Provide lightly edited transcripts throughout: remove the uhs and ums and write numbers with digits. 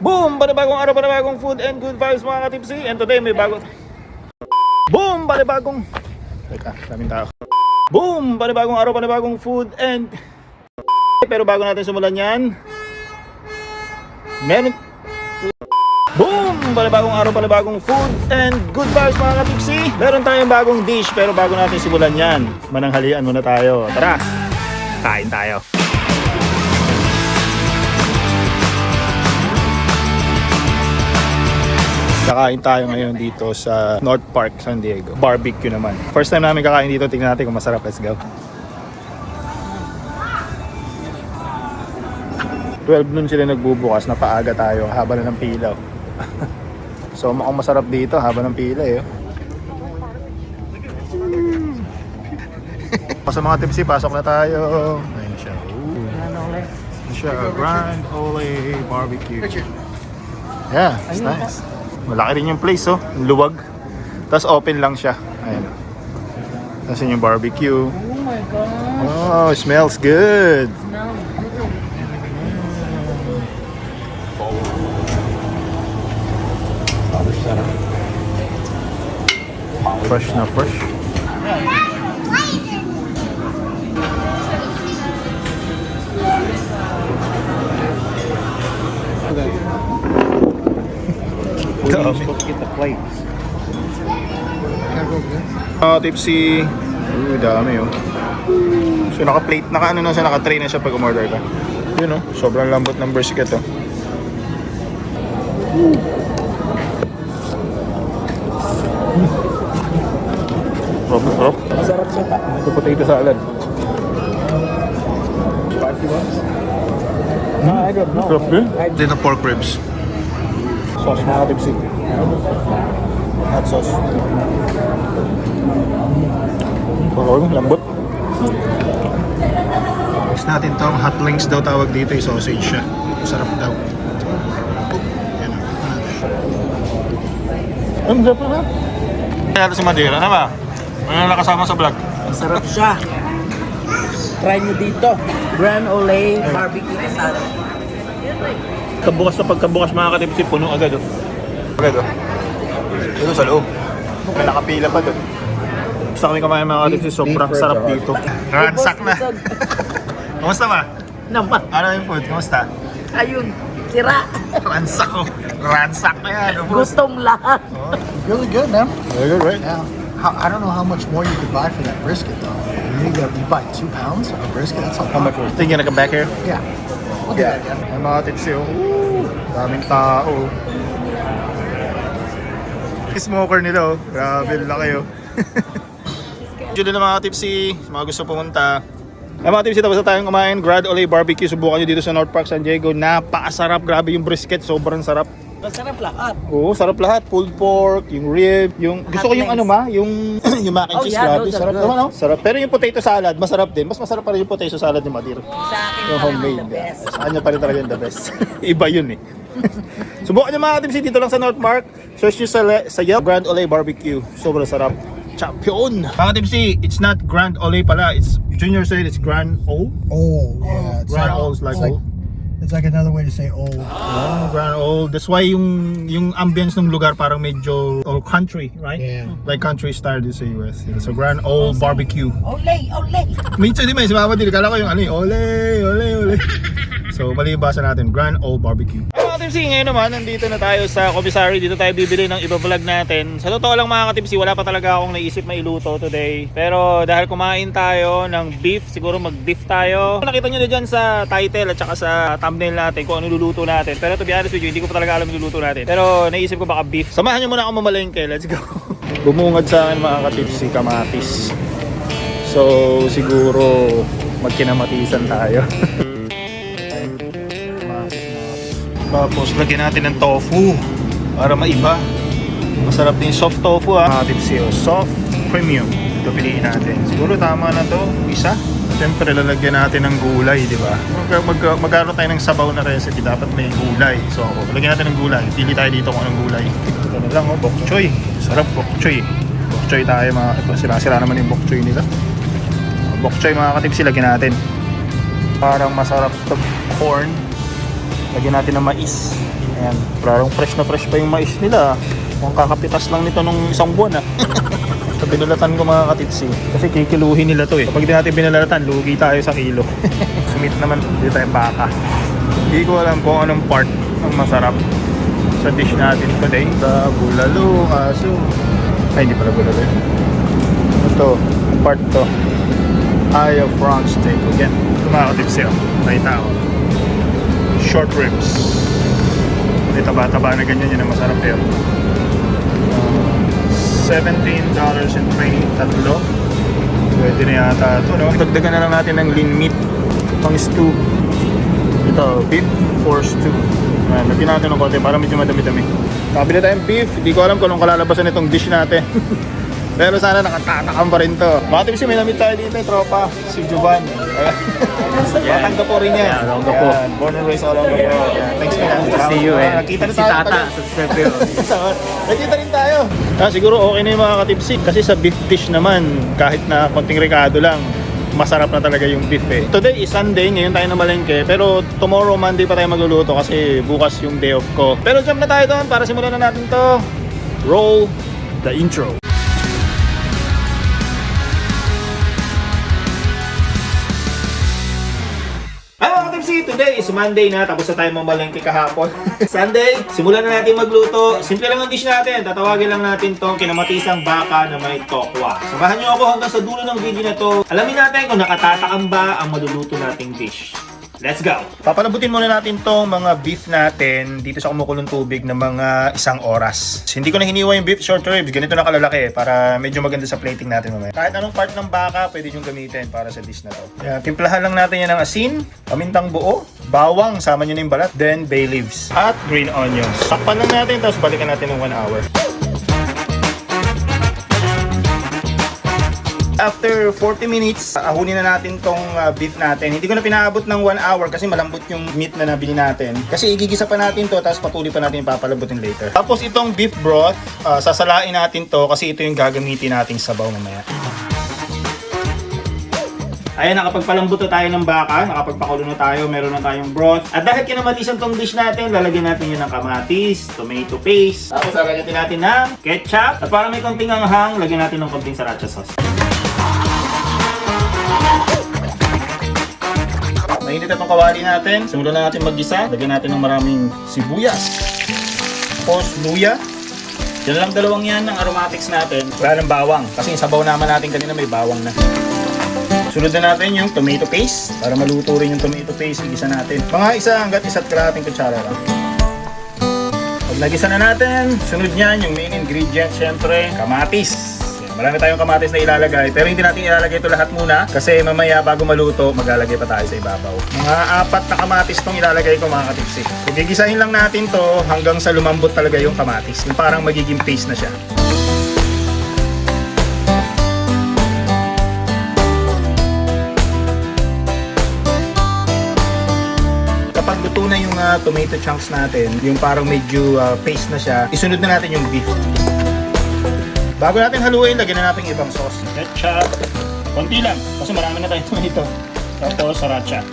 Boom! Panibagong araw, panibagong food and good vibes mga ka-tipsy. And today may bago. Boom! Panibagong. Teka, daming tao. Boom! Panibagong araw, panibagong food and... Pero bago natin simulan yan, meron... Boom! Panibagong araw, panibagong food and good vibes mga ka-tipsy. Meron tayong bagong dish pero bago natin simulan yan, mananghalian muna tayo. Tara! Kain tayo. Kakain tayo ngayon dito sa North Park, San Diego. Barbecue naman. First time namin kakain dito. Tingnan natin kung masarap. Let's go. 12 noon sila nagbubukas. Napaaga tayo. Haba na ng pila. So mukhang masarap dito. Haba ng pila eh. Sa mga tipsy, pasok na tayo. Ayun siya. Ayun siya. Grand Ole Barbecue. Yeah, it's nice. Malaki rin yung place, oh. Luwag. Tapos open lang siya. Ayan. Tapos yung barbecue. Oh my gosh. Oh, it smells good. Fresh na fresh. We're supposed to get the plates. Tipsy. Dami oh. So naka-plate, naka-ano na siya, naka-tray na siya pag umorder ka. Yun oh, sobrang lambot ng brisket oh. Sarap. Masarap siya pa. Ito potato salad. Spicy ones? No, I don't know. Sarap din. Din na pork ribs. Sauce mga tipsy. Hot sauce. Pagkawin mo, lambot. Next natin tong hot links daw tawag dito, yung sausage siya. Sarap daw. Yan o. Ang sarap na. Kaya natin si Madeira na ba? Ano na nakasama sa vlog? Masarap siya. Try nyo dito. Grand Ole Barbecue Asada. Pagkabukas na pagkabukas mga katipsy, puno agad oh. Agad oh. Ito sa loob. May nakapila pa doon. Gusto kami kumain mga katipsy, sobrang sarap dito. Ransak na. Kumusta ba? Naman. Ano yung food? Kumusta? Ayun. Sira. Ransak oh. Ransak na yan. Gutom lahat. Really good, man. Very good, right? Yeah. I don't know how much more you could buy for that brisket, though. You buy 2 pounds of brisket. That's a lot. How much? Think you're gonna come back here? Yeah. Look at that. Yeah. Ay mga tipsy oh. Daming tao. Smoker nila oh. Grabe, laki oh. Dito na mga tipsy, mga gusto pumunta. Ay mga tipsy, tapos na tayong kumain. Grand Ole Barbecue, subukan nyo dito sa North Park, San Diego. Napakasarap, grabe yung brisket, sobrang sarap. Masarap lahat. Oo, sarap lahat. Pulled pork, yung rib, yung... Gusto ko yung ano ma, yung mac and cheese, grabe. those are Sarap good. naman, no? Sarap. Pero yung potato salad, masarap din. Mas masarap pa rin yung potato salad ni Madir. Sa akin Yung pa homemade. naman the best. Sa kanya pa rin talaga yung the best. Iba yun eh. Subukan nyo mga katipsi dito lang sa North Park. Search nyo sa Yelp, Grand Ole Barbecue. Sobrang sarap. Champion! Mga katipsi, it's not Grand Ole pala. It's Junior said it's Grand Ole. Oh, yeah. Grand Ole is like Ole. It's like another way to say old. Oh, Grand Ole. That's why yung ambience ng lugar parang medyo country, right? Yeah. Like country style din sa US. So Grand Ole Barbecue. Ole, ole. Minsan di ba, si Mama Dil, kala ko yung ano yung ole, ole, ole. So mali yung basa natin, Grand Ole Barbecue. Mga katipsi, ngayon naman, nandito na tayo sa commissary. Dito tayo bibili ng iba-vlog natin. Sa totoo lang mga katipsi, wala pa talaga akong naisip na iluto today. Pero dahil kumain tayo ng beef, siguro mag-beef tayo. Nakita nyo na dyan sa title at saka sa thumbnail natin kung ano luluto natin. Pero to be honest with you, hindi ko pa talaga alam yung luluto natin. Pero naisip ko baka beef. Samahan nyo muna ako mamalengke. Let's go. Bumungad sa akin mga katipsi, kamatis. So siguro magkinamatisan tayo. Tapos lagyan natin ng tofu para maiba. Masarap din soft tofu ha. Tipsy o soft premium. Ito piliin natin. Siguro tama na to, isa. Siyempre lalagyan natin ng gulay, di ba? Magkaroon tayo ng sabaw na recipe, dapat may gulay. So lagyan natin ng gulay. Pili tayo dito kung anong gulay. Ito na lang oh, bok choy. Sarap bok choy. Bok choy tayo mga, ito sila naman yung bok choy nila. Bok choy mga katipsi, lagyan natin. Parang masarap to corn. Lagyan natin ng mais. Ayan, parang fresh na fresh pa yung mais nila. Mukhang kakapitas lang nito nung isang buwan So binulatan ko mga katipsi. Kasi kikiluhin nila to Kapag di natin binulatan, lugi tayo sa kilo. Sumit naman, dito tayo baka. Hindi ko alam kung anong part ang masarap sa dish natin today. Sa bulalo, aso. Ay, hindi pala bulalo. Ito, part to. Eye of front steak. Again, ito mga katipsi. Nakita ko. Short ribs. May taba-taba na ganyan, yun ang masarap yun. $17.20 tatlo. Pwede na yata ito, no? Dagdagan na lang natin ng lean meat pang stew. Ito, beef for stew. Lagyan natin ng konti para medyo madami-dami. Kabili tayong beef. Hindi ko alam kung anong kalalabasan itong dish natin. Pero sana nakatatakam pa rin to. Mga tipsi, may namit tayo dito, tropa. Si Juban. Batangga po rin yan. Batangga po. Born and raised all over the world. Thanks man. See you Nakita na Si tayo. Tata, subscribe kayo. Nakita rin tayo. Siguro okay na yung mga katipsi. Kasi sa beef dish naman, kahit na konting rekado lang, masarap na talaga yung beef Today is Sunday, ngayon tayo na malengke. Pero tomorrow, Monday pa tayo magluluto kasi bukas yung day off ko. Pero jump na tayo doon para simulan na natin to. Roll the intro. Today is Monday na, tapos na tayo mamalengke kahapon. Sunday, simulan na natin magluto. Simple lang ang dish natin. Tatawagin lang natin tong kinamatisang baka na may tokwa. Samahan nyo ako hanggang sa dulo ng video na to. Alamin natin kung nakatatakam ba ang maluluto nating dish. Let's go! Papalabutin muna natin tong mga beef natin dito sa kumukulong tubig na mga 1 oras. Hindi ko na hiniwa yung beef short ribs. Ganito na kalalaki para medyo maganda sa plating natin mamaya. Kahit anong part ng baka, pwede nyo gamitin para sa dish na to. Timplahan lang natin yan ng asin, pamintang buo, bawang, sama nyo na yung balat, then bay leaves, at green onions. Takpan lang natin, tapos balikan natin ng 1 hour. After 40 minutes, ahunin na natin tong beef natin. Hindi ko na pinaabot ng 1 hour kasi malambot yung meat na nabili natin. Kasi igigisa pa natin to, tapos patuloy pa natin papalabutin later. Tapos itong beef broth, sasalain natin to kasi ito yung gagamitin nating sabaw mamaya. Ayan, nakapagpalambot na tayo ng baka, nakapagpakulo na tayo, meron na tayong broth. At dahil kinamatisan tong dish natin, lalagyan natin yun ng kamatis, tomato paste. Tapos lalagyan natin ng ketchup. At para may konting anghang, lagyan natin ng konting sriracha sauce. Mainit na itong kawali natin. Simulan na natin mag-gisa. Lagyan natin ng maraming sibuyas. Tapos luya. Yan lang dalawang yan ng aromatics natin. Wala ng bawang. Kasi yung sabaw naman natin kanina may bawang na. Sunod na natin yung tomato paste. Para maluto rin yung tomato paste. Igisa natin. Mga hanggat 1 kalahating kutsara lang. Pag nagisa na natin, sunod niyan yung main ingredient, syempre, kamatis. Marami tayong kamatis na ilalagay, pero hindi natin ilalagay ito lahat muna kasi mamaya bago maluto, maglalagay pa tayo sa ibabaw. Mga 4 na kamatis itong ilalagay ko mga katipsi. Gigisahin lang natin to hanggang sa lumambot talaga yung kamatis. Yung parang magiging paste na siya. Kapag luto na yung tomato chunks natin, yung parang medyo paste na siya, isunod na natin yung beef. Bago natin haluin, lagyan na natin ibang sauce. Ketchup. Konti lang, kasi marami na tayo tomato. Tapos sriracha.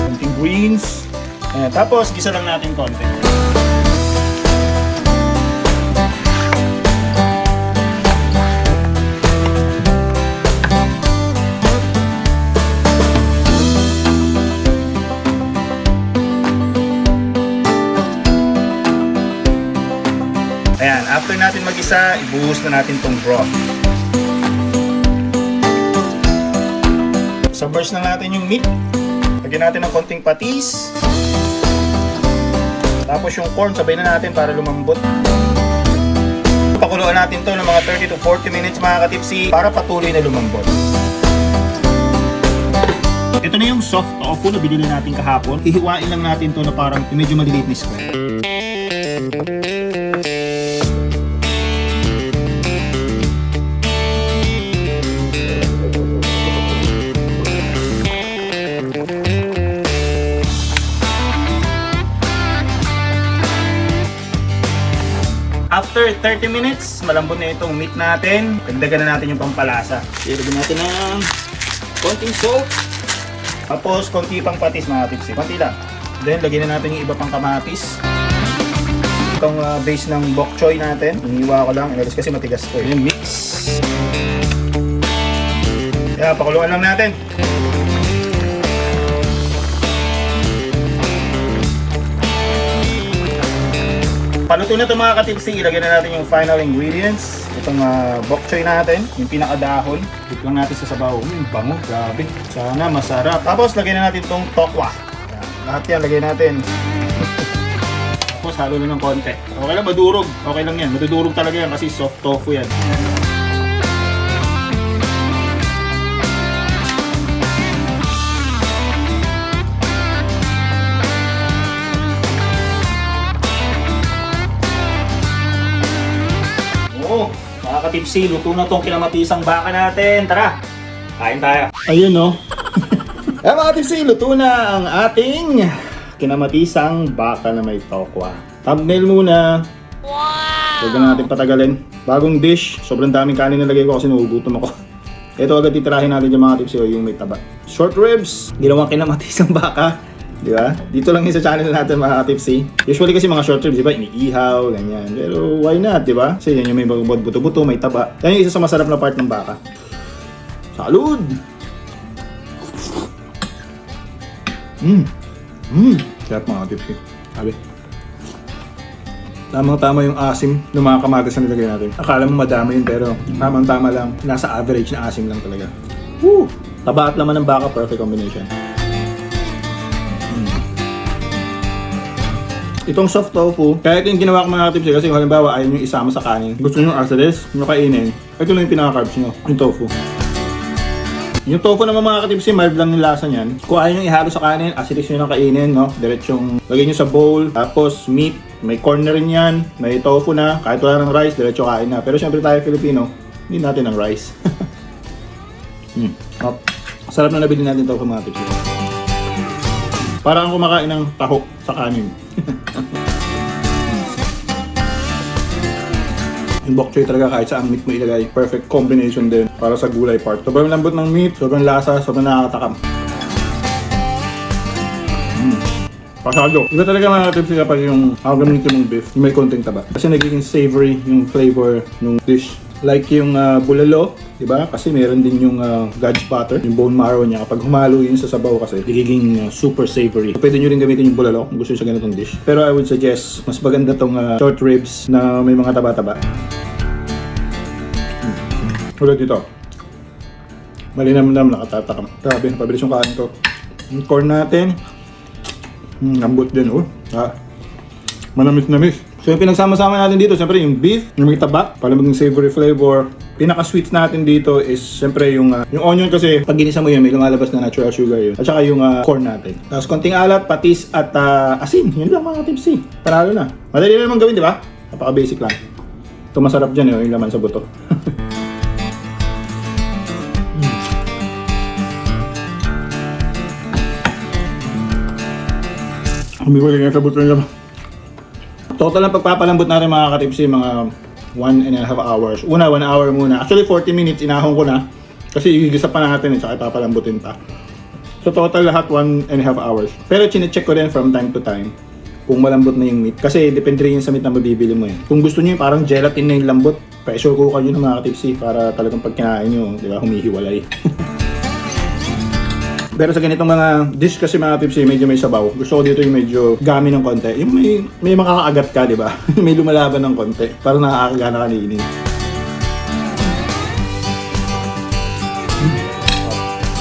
Konting greens. Ayan, tapos gisa lang natin konti. Ayan, after natin mag-isa, ibuhos na natin tong broth. Submerge na natin yung meat. Lagyan natin ng konting patis. Tapos yung corn, sabay na natin para lumambot. Pakuluan natin to ng mga 30 to 40 minutes mga katipsi para patuloy na lumambot. Ito na yung soft tofu na binili natin kahapon. Hihiwain lang natin to na parang medyo maliliit na square. After 30 minutes, malambot na itong meat natin. Dagdagan na natin yung pampalasa. Ilagyan natin ng konting salt. Tapos konti pang patis mga tipsi. Konti lang. Then, lagyan na natin yung iba pang kamatis. Itong base ng bok choy natin. Iniwa ko lang. Inalis kasi matigas to. Then, mix. Kaya, pakuluan lang natin. Paluto na ito mga katipsi, ilagay na natin yung final ingredients. Itong bok choy natin, yung pinakadahon. Dito lang natin sa sabaw. Bango, grabe. Sana masarap. Tapos lagay na natin itong tokwa. Yan, lahat yan lagay natin. Tapos halo na ng konti. Okay lang, madurog. Okay lang yan. Madudurog talaga yan kasi soft tofu yan. Mga katipsi, luto na tong kinamatisang baka natin. Tara, kain tayo. Ayun no. Mga katipsi, luto na ang ating kinamatisang baka na may tokwa. Thumbnail muna. Wow! Huwag na natin patagalin. Bagong dish. Sobrang daming kanin na lagay ko kasi nagugutom ako. Ito agad titirahin natin yung mga katipsi, yung may taba. Short ribs. Ginawang kinamatisang baka. Di ba? Dito lang yung sa channel natin mga katipsi. Usually kasi mga short ribs, di ba? Iniihaw, ganyan. Pero why not, di ba? Kasi yan yung may buto-buto, may taba. Yan yung isa sa masarap na part ng baka. Salud! Sarap mga katipsi. Sabi. Tamang-tama yung asim ng mga kamatis na nilagay natin. Akala mo madami yun, pero tamang-tama lang. Nasa average na asim lang talaga. Woo! Taba at laman ng baka, perfect combination. Itong soft tofu, kaya ito yung ginawa ko mga tips kasi kung halimbawa ayaw nyo isama sa kanin. Gusto nyo as this, nyo kainin. Ito lang yung pinaka-carbs nyo, yung tofu. Yung tofu naman mga katipsi, mild lang yung lasa niyan. Kung ayaw nyo ihalo sa kanin, acidic nyo lang kainin, no? Diretsong lagay nyo sa bowl, tapos meat, may corn na rin yan, may tofu na, kahit wala ng rice, diretso kain na. Pero syempre tayo Filipino, hindi natin ng rice. Sarap na nabili natin tofu mga tipsi. Parang kumakain ng taho sa kanin. Yung bok choy talaga kahit saan meat mo ilagay, perfect combination din para sa gulay part. Sobrang lambot ng meat, sobrang lasa, sobrang nakakatakam. Pasado. Iba talaga mga tips kapag yung gamitin mong beef, yung may konting taba. Kasi nagiging savory yung flavor ng dish. Like yung bulalo, di ba? Kasi meron din yung God's butter, yung bone marrow niya. Kapag humalo yun sa sabaw kasi, nagiging super savory. So, pwede nyo rin gamitin yung bulalo kung gusto nyo sa ganitong dish. Pero I would suggest, mas maganda tong short ribs na may mga taba-taba. Ulit dito. Malinam-nam, nakatatakam. Grabe, napabilis yung kain ko. Yung corn natin, lambot din, manamis-namis. So yung pinagsama-sama natin dito, siyempre yung beef, yung may taba, para maging savory flavor. Pinaka-sweet natin dito is siyempre yung onion kasi pag ginisa mo yun, may lumalabas na natural sugar yun. At saka yung corn natin. Tapos konting alat, patis at asin. Yun lang mga tipsy. Panalo na. Madali na naman gawin, di ba? Napaka-basic lang. Ito masarap dyan yung laman sa buto. Umiwala nga sa buto yung laman. Total ang pagpapalambot natin mga katipsi, mga 1.5 hours. Una, 1 hour muna. Actually, 40 minutes, inahon ko na. Kasi igigisa pa natin, saka ipapalambutin pa. So, total lahat 1.5 hours. Pero, chinecheck ko rin from time to time kung malambot na yung meat. Kasi, depende rin sa meat na mabibili mo eh. Kung gusto nyo yung parang gelatin na yung lambot, pressure cooker nyo ng mga katipsi para talagang pag kinain nyo, di ba, humihiwalay. Pero sa ganitong mga dish kasi mga tips medyo may sabaw. Gusto ko dito yung medyo gami ng konti. Yung may makakaagat ka, di ba? May lumalaban ng konti. Para nakakagana kaninin.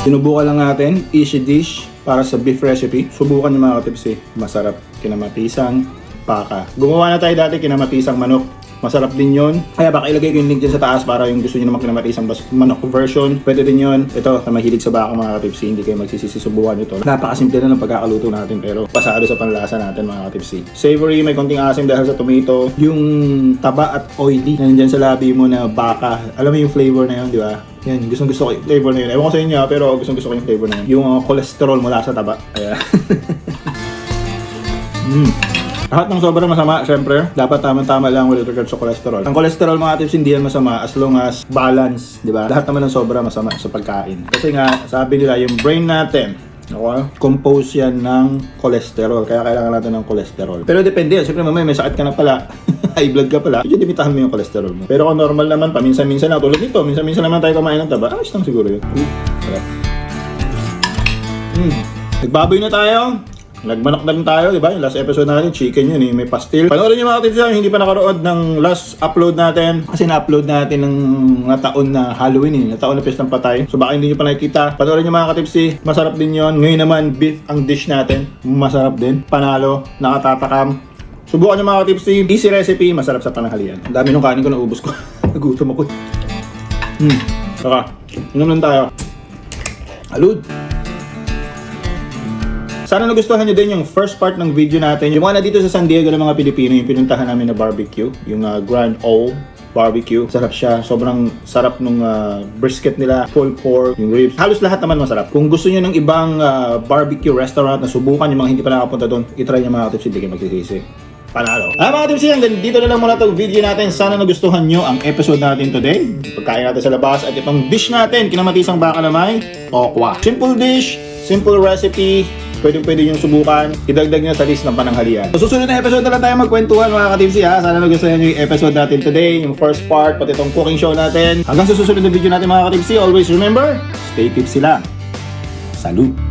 Sinubukan lang natin. Easy dish para sa beef recipe. Subukan yung mga tips masarap. Kinamatisang baka. Gumawa na tayo dati kinamatisang manok. Masarap din yon. Kaya baka ilagay ko yung link dyan sa taas para yung gusto nyo naman kinamatisang manok version. Pwede din yon. Ito, na mahilig sa baka mga katipsi. Hindi kayo magsisisi, subukan ito. Napakasimple na ng pagkakaluto natin pero pasado sa panlasa natin mga katipsi. Savory, may konting asim dahil sa tomato. Yung taba at oily na nandyan sa labi mo na baka. Alam mo yung flavor na yun, di ba? Yan, gustong gusto ko yung flavor na yun. Ewan ko sa inyo pero gustong gusto ko yung flavor na yun. Yung cholesterol mula sa taba. Ayan. Lahat ng sobra masama, syempre, dapat tama-tama lang with regards sa cholesterol. Ang cholesterol mga tips hindi yan masama as long as balance, di ba? Lahat naman ng sobra masama sa pagkain. Kasi nga, sabi nila yung brain natin Okay? Compose yan ng cholesterol. Kaya kailangan natin ng cholesterol. Pero depende. Siyempre mamaya may sakit ka na pala. High blood ka pala. Medyo limitahan mo yung cholesterol mo. Pero kung normal naman, paminsan-minsan lang. Tulad nito, minsan-minsan naman tayo kumain ng taba. Ayos lang siguro yun. Sarap. Nagbaboy na tayo. Nagmanok na rin tayo, di ba? Yung last episode natin, chicken yun eh. May pastil. Panoorin nyo mga tips yan, hindi pa nakaroon ng last upload natin. Kasi na-upload natin ng nataon na Halloween eh. Nataon na Pestang Patay. So baka hindi nyo pa nakikita. Panoorin nyo mga katips eh. Masarap din yun. Ngayon naman, beef ang dish natin. Masarap din. Panalo. Nakatatakam. Subukan nyo mga katips eh. Easy recipe. Masarap sa pananghalian. Ang dami nung kanin ko, naubos ko. Nagutom ako. Saka, inom lang tayo. Alud. Sana nagustuhan nyo din yung first part ng video natin. Yung mga na dito sa San Diego ng mga Pilipino, yung pinuntahan namin na barbecue. Yung Grand Ole Barbecue. Sarap siya. Sobrang sarap nung brisket nila. Pulled pork, yung ribs. Halos lahat naman masarap. Kung gusto nyo ng ibang barbecue restaurant na subukan, yung mga hindi pa nakapunta doon, itry nyo mga tips, hindi kayo magsisisi. Panalo. Mga tips, hanggang dito na lang muna itong video natin. Sana nagustuhan nyo ang episode natin today. Pagkain natin sa labas at itong dish natin, kinamatisang baka na may okwa. Simple dish, simple recipe. Pwede nyo subukan. Idagdag nyo sa list ng pananghalian. So susunod na episode na lang tayo magkwentuhan mga ka-tipsy ha. Sana nagustuhan nyo yung episode natin today. Yung first part, pati itong cooking show natin. Hanggang sa susunod na video natin mga ka-tipsy, always remember, stay tipsy lang. Salud!